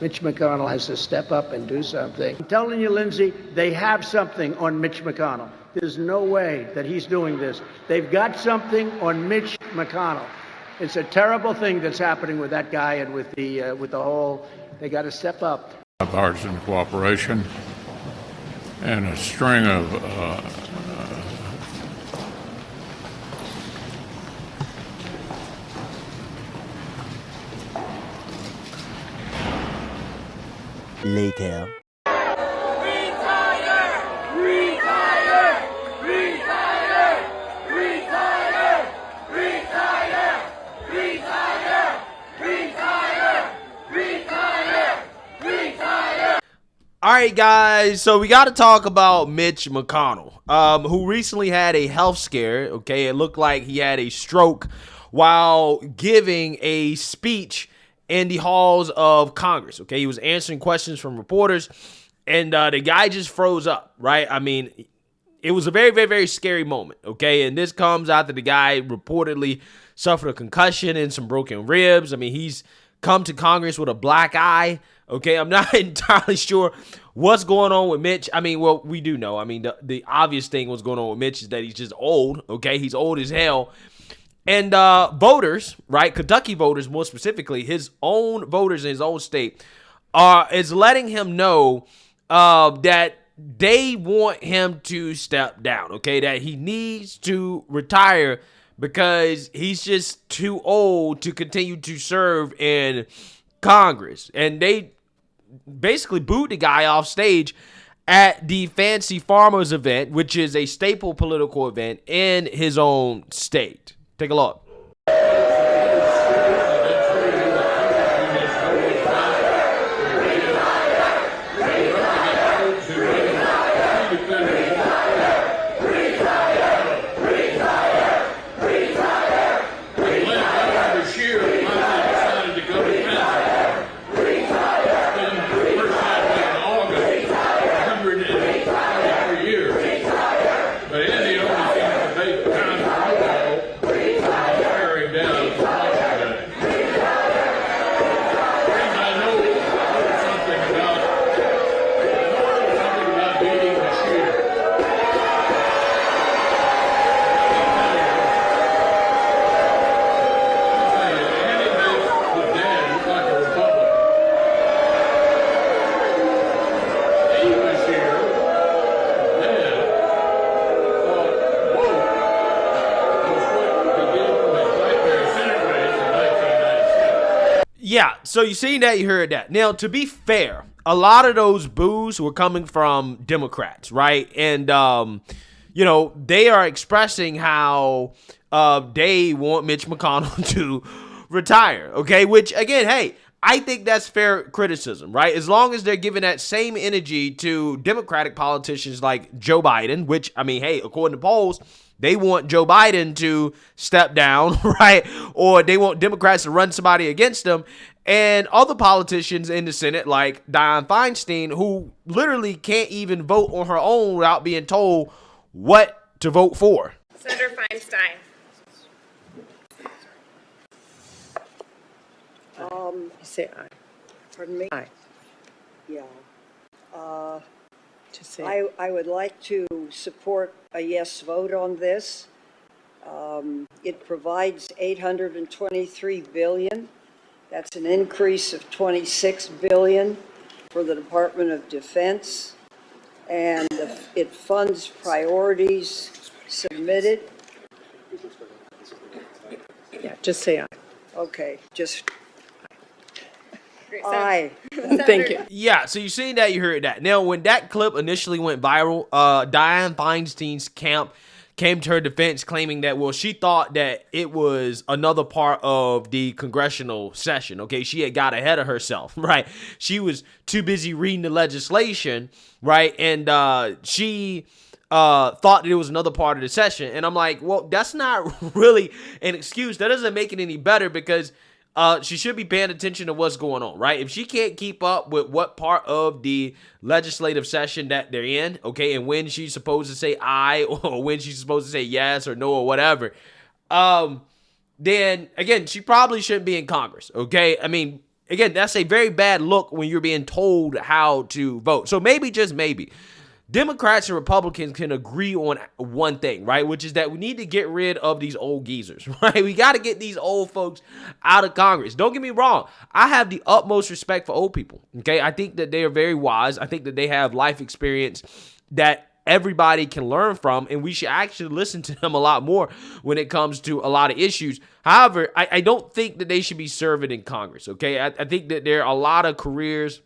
Mitch McConnell has to step up and do something. I'm telling you, Lindsey, they have something on Mitch McConnell. There's no way that he's doing this. They've got something on Mitch McConnell. It's a terrible thing that's happening with that guy and with the whole. They got to step up. Bipartisan cooperation and a string of later. All right, guys, so we got to talk about Mitch McConnell, who recently had a health scare, okay? It looked like he had a stroke while giving a speech in the halls of Congress, okay? He was answering questions from reporters, and the guy just froze up, right? I mean, it was a very, very, very scary moment, okay? And this comes after the guy reportedly suffered a concussion and some broken ribs. I mean, he's come to Congress with a black eye. Okay, I'm not entirely sure what's going on with Mitch. I mean, well, we do know. I mean, the obvious thing what's going on with Mitch is that he's just old. Okay, he's old as hell. And voters, right, Kentucky voters more specifically, his own voters in his own state, is letting him know that they want him to step down, okay, that he needs to retire because he's just too old to continue to serve in Congress. And they basically booed the guy off stage at the Fancy Farmers event, which is a staple political event in his own state. Take a look. Yeah, so you seen that, you heard that. Now, to be fair, a lot of those boos were coming from Democrats, right? And, you know, they are expressing how they want Mitch McConnell to retire, okay? Which, again, hey, I think that's fair criticism, right? As long as they're giving that same energy to Democratic politicians like Joe Biden, which, I mean, hey, according to polls, they want Joe Biden to step down, right? Or they want Democrats to run somebody against them. And other politicians in the Senate, like Dianne Feinstein, who literally can't even vote on her own without being told what to vote for. Senator Feinstein. Say aye. Pardon me? Aye. Yeah. To say I would like to support a yes vote on this. It provides $823 billion. That's an increase of $26 billion for the Department of Defense. And it funds priorities submitted. yeah, just say aye. Okay, just aye. Thank you. Yeah, so you seen that, you heard that. Now, when that clip initially went viral, Dianne Feinstein's camp came to her defense claiming that, well, she thought that it was another part of the congressional session, okay? She had got ahead of herself, right? She was too busy reading the legislation, right? And she thought that it was another part of the session. And I'm like, well, that's not really an excuse. That doesn't make it any better because she should be paying attention to what's going on, right? If she can't keep up with what part of the legislative session that they're in, okay, and when she's supposed to say aye or when she's supposed to say yes or no or whatever, then, again, she probably shouldn't be in Congress, okay? I mean, again, that's a very bad look when you're being told how to vote. So maybe, just maybe, Democrats and Republicans can agree on one thing, right? Which is that we need to get rid of these old geezers, right? We got to get these old folks out of Congress. Don't get me wrong. I have the utmost respect for old people, okay? I think that they are very wise. I think that they have life experience that everybody can learn from, and we should actually listen to them a lot more when it comes to a lot of issues. However, I don't think that they should be serving in Congress, okay? I think that there are a lot of careers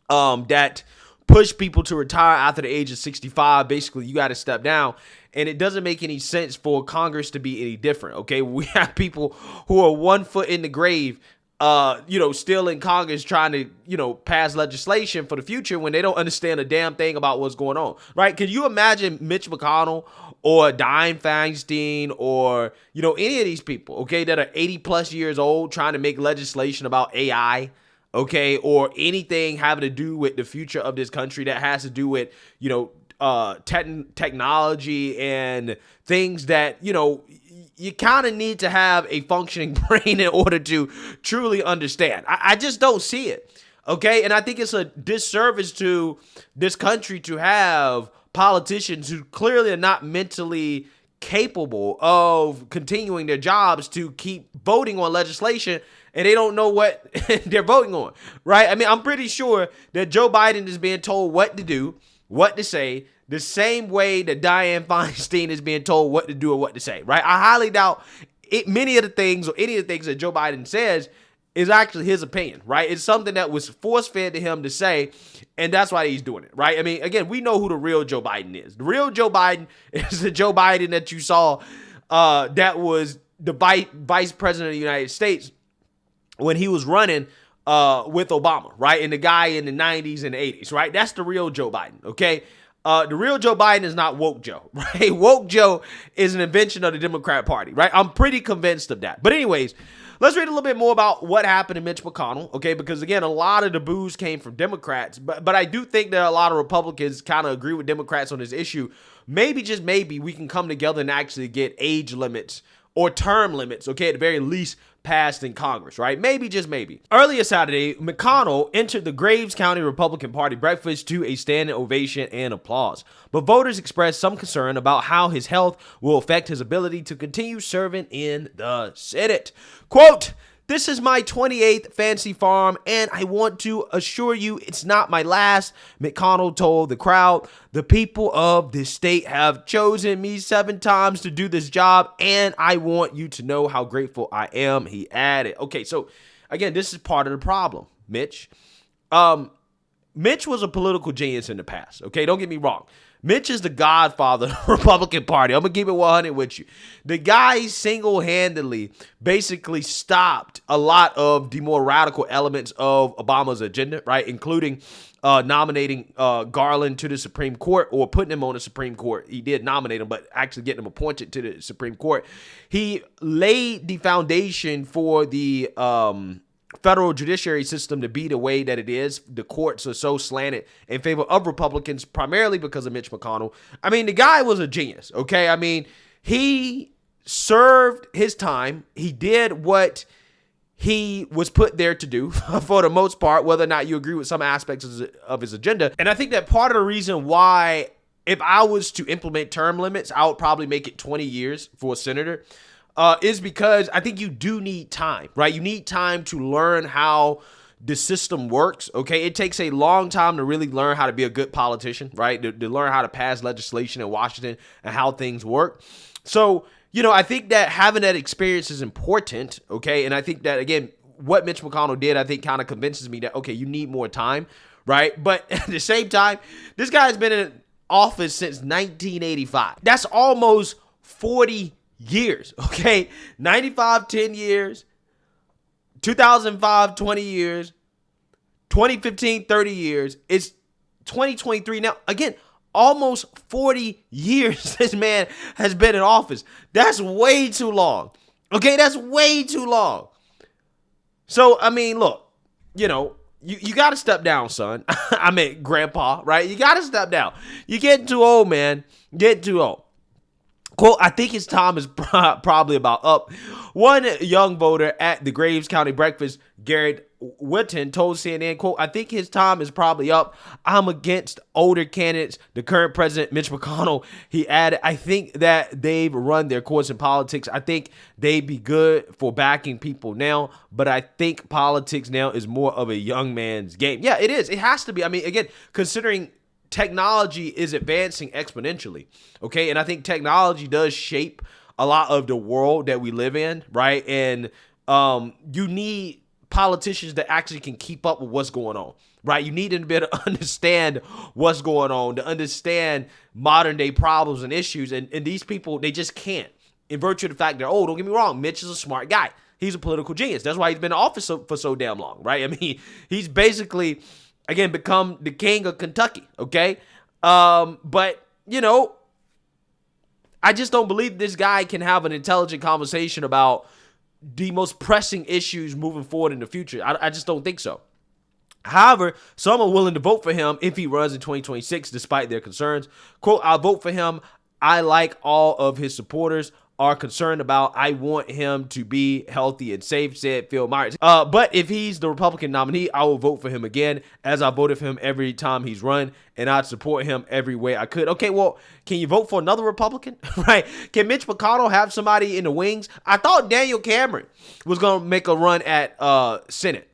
that push people to retire after the age of 65. Basically, you got to step down, and it doesn't make any sense for Congress to be any different, okay? We have people who are 1 foot in the grave, still in Congress trying to, pass legislation for the future when they don't understand a damn thing about what's going on, right? Can you imagine Mitch McConnell or Dianne Feinstein or, any of these people, okay, that are 80 plus years old trying to make legislation about AI, okay, or anything having to do with the future of this country that has to do with, technology and things that, you kind of need to have a functioning brain in order to truly understand. I just don't see it, okay? And I think it's a disservice to this country to have politicians who clearly are not mentally capable of continuing their jobs to keep voting on legislation, and they don't know what they're voting on, right? I mean, I'm pretty sure that Joe Biden is being told what to do, what to say, the same way that Dianne Feinstein is being told what to do or what to say, right? I highly doubt many of the things or any of the things that Joe Biden says is actually his opinion, right? It's something that was force-fed to him to say, and that's why he's doing it, right? I mean, again, we know who the real Joe Biden is. The real Joe Biden is the Joe Biden that you saw that was the vice president of the United States when he was running with Obama, right? And the guy in the 90s and the 80s, right? That's the real Joe Biden, okay? The real Joe Biden is not woke Joe, right? Woke Joe is an invention of the Democrat Party, right? I'm pretty convinced of that. But anyways, let's read a little bit more about what happened to Mitch McConnell, okay? Because again, a lot of the boos came from Democrats, but I do think that a lot of Republicans kind of agree with Democrats on this issue. Maybe, just maybe, we can come together and actually get age limits or term limits, okay, at the very least, passed in Congress, right? Maybe, just maybe. Earlier Saturday, McConnell entered the Graves County Republican Party breakfast to a standing ovation and applause. But voters expressed some concern about how his health will affect his ability to continue serving in the Senate. Quote, "This is my 28th fancy farm, and I want to assure you it's not my last," McConnell told the crowd. "The people of this state have chosen me 7 times to do this job, and I want you to know how grateful I am," he added. Okay, so again, this is part of the problem, Mitch. Mitch was a political genius in the past, okay? Don't get me wrong. Mitch is the godfather of the Republican Party. I'm going to keep it 100 with you. The guy single-handedly basically stopped a lot of the more radical elements of Obama's agenda, right? Including nominating Garland to the Supreme Court, or putting him on the Supreme Court. He did nominate him, but actually getting him appointed to the Supreme Court. He laid the foundation for the federal judiciary system to be the way that it is. The courts are so slanted in favor of Republicans, primarily because of Mitch McConnell. I mean, the guy was a genius, okay? I mean, he served his time. He did what he was put there to do for the most part, whether or not you agree with some aspects of his agenda. And I think that part of the reason why, if I was to implement term limits, I would probably make it 20 years for a senator, is because I think you do need time, right? You need time to learn how the system works, okay? It takes a long time to really learn how to be a good politician, right? To learn how to pass legislation in Washington and how things work. So, I think that having that experience is important, okay? And I think that, again, what Mitch McConnell did, I think kind of convinces me that, okay, you need more time, right? But at the same time, this guy's been in office since 1985. That's almost 40 years, okay? 95, 10 years, 2005, 20 years, 2015, 30 years. It's 2023 now. Again, almost 40 years this man has been in office. That's way too long, okay? That's way too long. So, I mean, look, you got to step down, son. I mean, grandpa, right? You got to step down. You're getting too old, man. Getting too old. Quote, I think his time is probably about up. One young voter at the Graves County breakfast, Garrett Witten, told CNN, quote, I think his time is probably up. I'm against older candidates. The current president, Mitch McConnell, he added, I think that they've run their course in politics. I think they'd be good for backing people now, but I think politics now is more of a young man's game. Yeah, it is. It has to be. I mean, again, considering technology is advancing exponentially, okay? And I think technology does shape a lot of the world that we live in, right? And you need politicians that actually can keep up with what's going on, right? You need them to be able to understand what's going on, to understand modern day problems and issues. And these people, they just can't. In virtue of the fact that, oh, don't get me wrong, Mitch is a smart guy. He's a political genius. That's why he's been in office for so damn long, right? I mean, he's basically, again, become the king of Kentucky, okay? But, you know, I just don't believe this guy can have an intelligent conversation about the most pressing issues moving forward in the future. I just don't think so. However, some are willing to vote for him if he runs in 2026, despite their concerns. Quote, I'll vote for him. I like all of his supporters are concerned about. I want him to be healthy and safe, said Phil Myers. But if he's the Republican nominee, I will vote for him again, as I voted for him every time he's run, and I'd support him every way I could. Okay, well, can you vote for another Republican? Right? Can Mitch McConnell have somebody in the wings? I thought Daniel Cameron was going to make a run at Senate.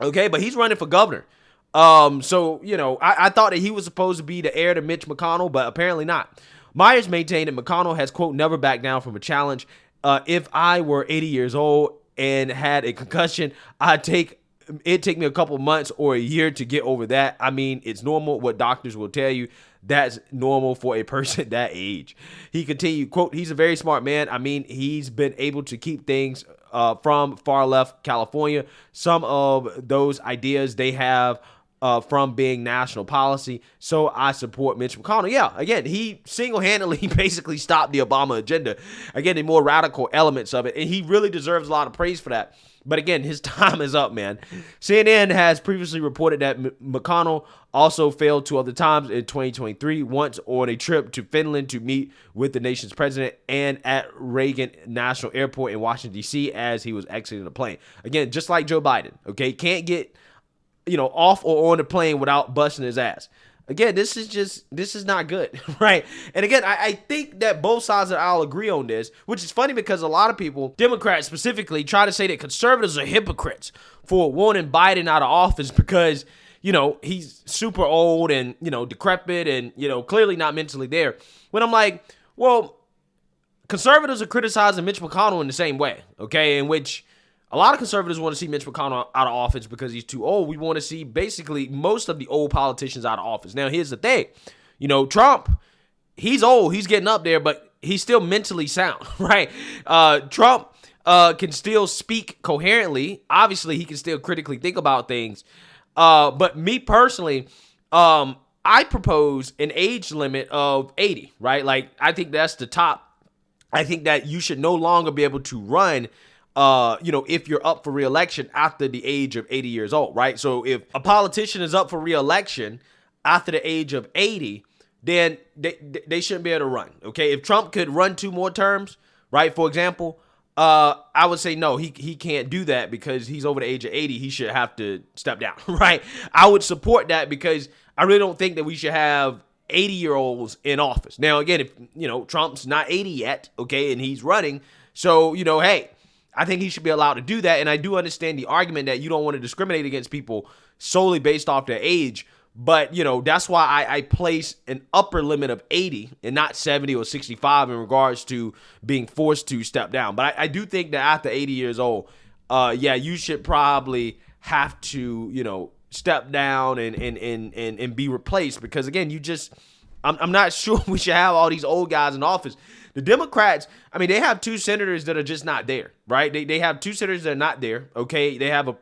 Okay, but he's running for governor. So, you know, I thought that he was supposed to be the heir to Mitch McConnell, but apparently not. Myers maintained that McConnell has, quote, never backed down from a challenge. If I were 80 years old and had a concussion, it'd take me a couple months or a year to get over that. I mean, it's normal. What doctors will tell you, that's normal for a person that age. He continued, quote, he's a very smart man. I mean, he's been able to keep things from far left California. Some of those ideas they have from being national policy. So I support Mitch McConnell. Yeah, again, he single-handedly basically stopped the Obama agenda. Again, the more radical elements of it. And he really deserves a lot of praise for that. But again, his time is up, man. CNN has previously reported that McConnell also failed 2 other times in 2023, once on a trip to Finland to meet with the nation's president and at Reagan National Airport in Washington, D.C. as he was exiting the plane. Again, just like Joe Biden, okay? Can't get, you know, off or on the plane without busting his ass. Again, this is not good, right? And again, I think that both sides of the aisle agree on this, which is funny because a lot of people, Democrats specifically, try to say that conservatives are hypocrites for wanting Biden out of office because, you know, he's super old and, you know, decrepit and, you know, clearly not mentally there. When I'm like, well, conservatives are criticizing Mitch McConnell in the same way, okay, in which a lot of conservatives want to see Mitch McConnell out of office because he's too old. We want to see basically most of the old politicians out of office. Now, here's the thing. You know, Trump, he's old. He's getting up there, but he's still mentally sound, right? Trump can still speak coherently. Obviously, he can still critically think about things. But me personally, I propose an age limit of 80, right? Like, I think that's the top. I think that you should no longer be able to run you know, if you're up for re-election after the age of 80 years old, right? So if a politician is up for re-election after the age of 80, then they shouldn't be able to run, okay? If Trump could run 2 more terms, right, for example, I would say no, he can't do that because he's over the age of 80. He should have to step down, right? I would support that because I really don't think that we should have 80-year-olds in office. Now, again, if, you know, Trump's not 80 yet, okay, and he's running, so, you know, hey, I think he should be allowed to do that, and I do understand the argument that you don't want to discriminate against people solely based off their age, but, you know, that's why I place an upper limit of 80 and not 70 or 65 in regards to being forced to step down. But I do think that after 80 years old, yeah, you should probably have to, you know, step down and be replaced because, again, I'm not sure we should have all these old guys in office. The Democrats, I mean, they have 2 senators that are just not there, right? They have 2 senators that are not there, okay? They have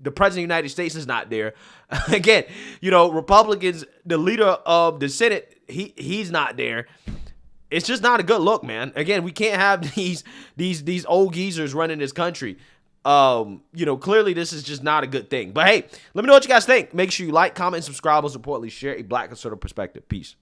the president of the United States is not there. Again, you know, Republicans, the leader of the Senate, he's not there. It's just not a good look, man. Again, we can't have these old geezers running this country. You know, clearly this is just not a good thing. But hey, let me know what you guys think. Make sure you like, comment, and subscribe. Most importantly, share a Black conservative perspective. Peace.